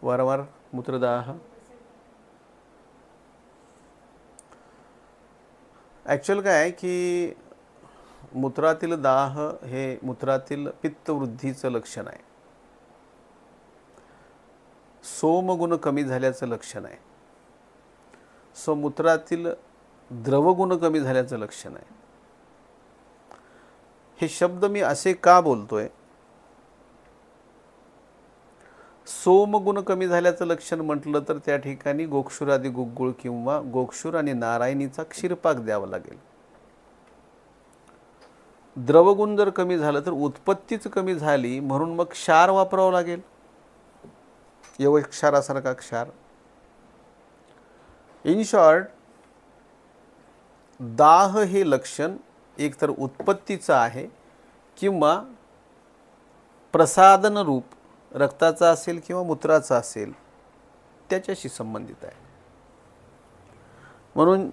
वारंवार मूत्रदाह. ॲक्च्युअल काय आहे की मूत्रातील दाह हे मूत्रातील पित्तवृद्धीचं लक्षण आहे. सोमगुण कमी झाल्याचं लक्षण आहे. सो मूत्रातील द्रवगुण कमी झाल्याचं लक्षण आहे. हे शब्द मी असे का बोलतोय? सोमगुण कमी झाल्याचं लक्षण म्हटलं तर त्या ठिकाणी गोक्षुरादी गुग्गुळ किंवा गोक्षुर आणि नारायणीचा क्षीरपाक द्यावा लागेल. द्रवगुण जर कमी झालं तर उत्पत्तीच कमी झाली म्हणून मग क्षार वापरावं लागेल. यवक्षारासारखा क्षार. इन शॉर्ट, दाह हे लक्षण एकतर उत्पत्तीचं आहे किंवा प्रसादन रूप रक्ताचा असेल किंवा मूत्राचा असेल त्याच्याशी संबंधित आहे. म्हणून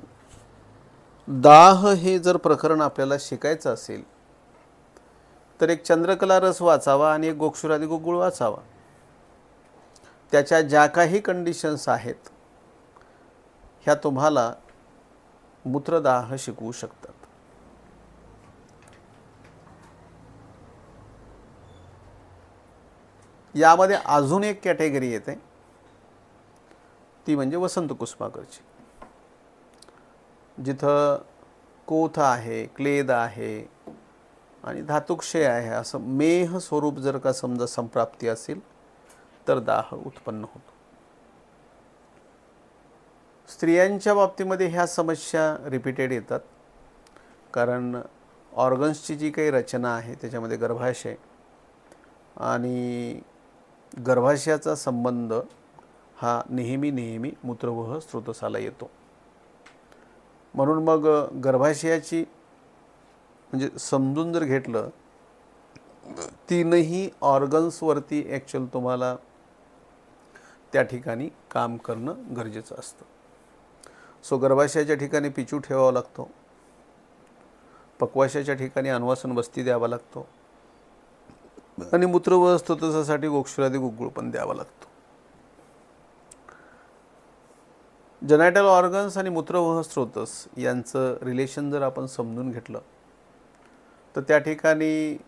दाह हे जर प्रकरण आपल्याला शिकायचं असेल तर एक चंद्रकला रस वाचावा आणि एक गोक्षुरादी गुग्गुळ वाचावा. त्याच्या ज्या काही कंडिशन्स आहेत ह्या तुम्हाला मूत्रदाह शिकवू शकतात. यामध्ये अजून एक कॅटेगरी येते ती म्हणजे वसंत कुसुमाकरची. जिथं कोथ आहे, क्लेद आहे आणि धातुक्षय आहे असं मेह स्वरूप जर का समजा संप्राप्ती असेल तर दाह उत्पन्न होतो. स्त्रियांच्या बाबतीमध्ये ह्या समस्या रिपीटेड येतात कारण ऑर्गन्सची जी काही रचना आहे त्याच्यामध्ये गर्भाशय आणि गर्भाशयाचा संबंध हा नेहमी मूत्रवह स्रोतसाला येतो. म्हणून मग गर्भाशयाची म्हणजे समजून जर घेतलं तीनही ऑर्गन्सवरती ॲक्च्युअल तुम्हाला त्या ठिकाणी काम करणं गरजेचं असतं. सो गर्भाशयाच्या ठिकाणी पिचू ठेवावा लागतो, पक्वाशयाच्या ठिकाणी अन्वासन बस्ती द्यावा लागतो आणि मूत्रवह स्रोतसासाठी गोक्षुरादी गुग्गुळ पण द्यावा लागतो. जेनायटल ऑर्गन्स आणि मूत्रवह स्रोतस यांचं रिलेशन जर आपण समजून घेतलं तर त्या ठिकाणी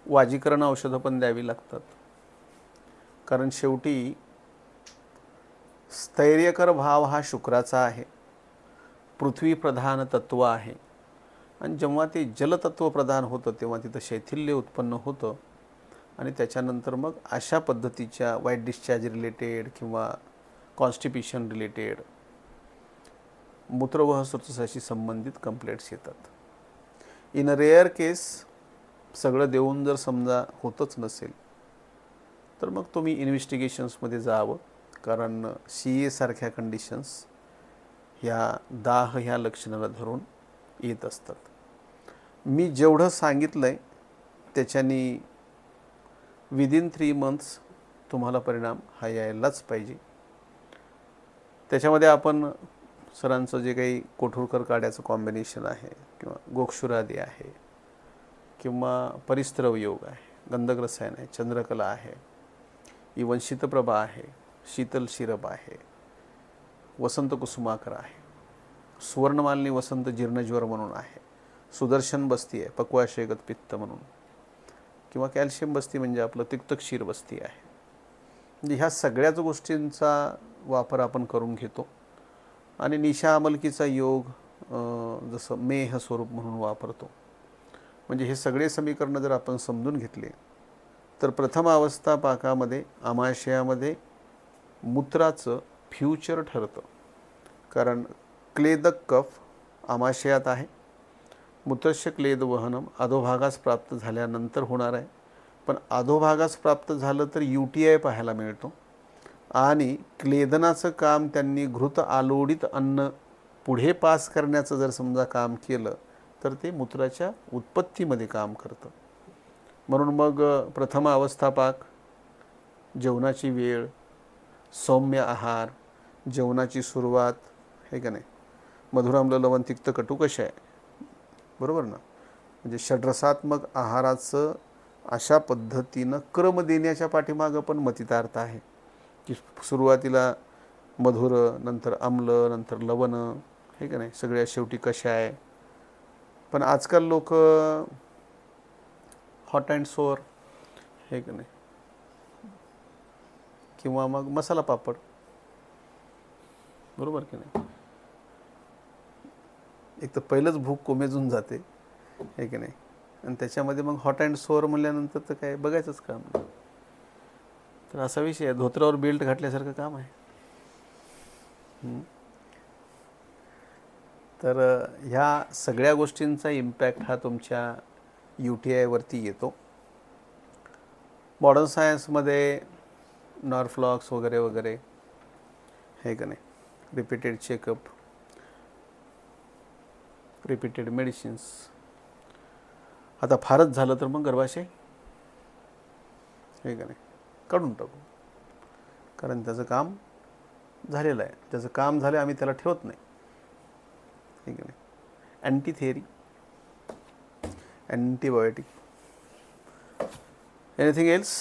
वाजीकरण औषधं पण द्यावी लागतात. कारण शेवटी स्थैर्यकर भाव हा शुक्राचा आहे, पृथ्वी प्रधान तत्व आहे आणि जेव्हा ते जलतत्व प्रधान होतं तेव्हा तिथं शैथिल्य उत्पन्न होतं आणि त्याच्यानंतर मग अशा पद्धतीच्या वाईट डिस्चार्ज रिलेटेड किंवा कॉन्स्टिपेशन रिलेटेड मूत्रवह स्रोतसाशी संबंधित कंप्लेंट्स येतात. इन अ रेअर केस सगळं देऊन जर समजा होतच नसेल तर मग तुम्ही इन्व्हेस्टिगेशन्समध्ये जावं कारण CA सारख्या कंडिशन्स ह्या दाह ह्या लक्षणाला धरून येत असतात. मी जेवढं सांगितलं आहे त्याच्यानी विदिन 3 मंथ्स तुम्हाला परिणाम हा यायलाच पाहिजे. त्याच्यामध्ये आपण सरांचं जे काही कोठुरकर काड्याचं कॉम्बिनेशन आहे किंवा गोक्षुरादी आहे किंवा परिस्त्रव योग आहे, गंधक रसायन आहे, चंद्रकला आहे, इवन शीतप्रभा आहे, शीतल शिरप आहे, वसंत कुसुमाकर आहे, सुवर्णमालिनी वसंत जीर्णज्वर म्हणून आहे, सुदर्शन बस्ती आहे पक्वाशयगत पित्त म्हणून किंवा कॅल्शियम बस्ती म्हणजे आपलं तिक्तक्षीर बस्ती आहे. म्हणजे ह्या सगळ्याच गोष्टींचा वापर आपण करून घेतो आणि निशा अमलकीचा योग जसं मेह स्वरूप म्हणून वापरतो. म्हणजे हे सगळे समीकरणं जर आपण समजून घेतले तर प्रथम अवस्था पाकामध्ये आमाशयामध्ये मूत्राचं फ्युचर ठरतं. कारण क्लेदक कफ आमाशयात आहे, मूत्रस्य क्लेद वहनम अधोभागास प्राप्त झाल्यानंतर होणार आहे. पण अधोभागास प्राप्त झालं तर UTI पाहायला मिळतो आणि क्लेदनाचं काम त्यांनी घृत आलोडित अन्न पुढे पास करण्याचं जर समजा काम केलं तर ते मूत्राच्या उत्पत्तीमध्ये काम करतं. म्हणून मग प्रथम अवस्थापाक, जेवणाची वेळ, सौम्य आहार, जेवणाची सुरुवात हे का नाही, मधुराम्ल लवण तिक्त कटू कशा आहे बरोबर ना. म्हणजे षड्रसात्मक आहाराचं अशा पद्धतीनं क्रम देण्याच्या पाठीमागं पण मतितार्थ आहे. की सुरुवातीला मधुर, नंतर आम्ल, नंतर लवण, हे का नाही, सगळ्या शेवटी कषाय. पण आजकाल लोक हॉट अँड सोअर, हे का नाही, किंवा मग मसाला पापड, बरोबर की नाही. एक तर पहिलंच भूक कोमेजून जाते, हे की नाही, आणि त्याच्यामध्ये मग हॉट अँड सोअर म्हणल्यानंतर तर काय बघायचंच काम नाही. तर असा विषय आहे, धोत्रावर बेल्ट घातल्यासारखं काम आहे. तर ह्या सगळ्या गोष्टींचा इम्पॅक्ट हा तुमच्या UTI वरती येतो. मॉडर्न सायन्समध्ये नॉरफ्लॉक्स वगैरे वगैरे, हे का नाही, रिपीटेड चेकअप, रिपीटेड मेडिसिन्स. आता फारच झालं तर मग गर्भाशय, हे का नाही, काढून टाकू, कारण त्याचं काम झालेलं आहे. त्याचं काम झालं, आम्ही त्याला ठेवत नाही, हे का नाही. Anti theory, antibiotic. Anything else?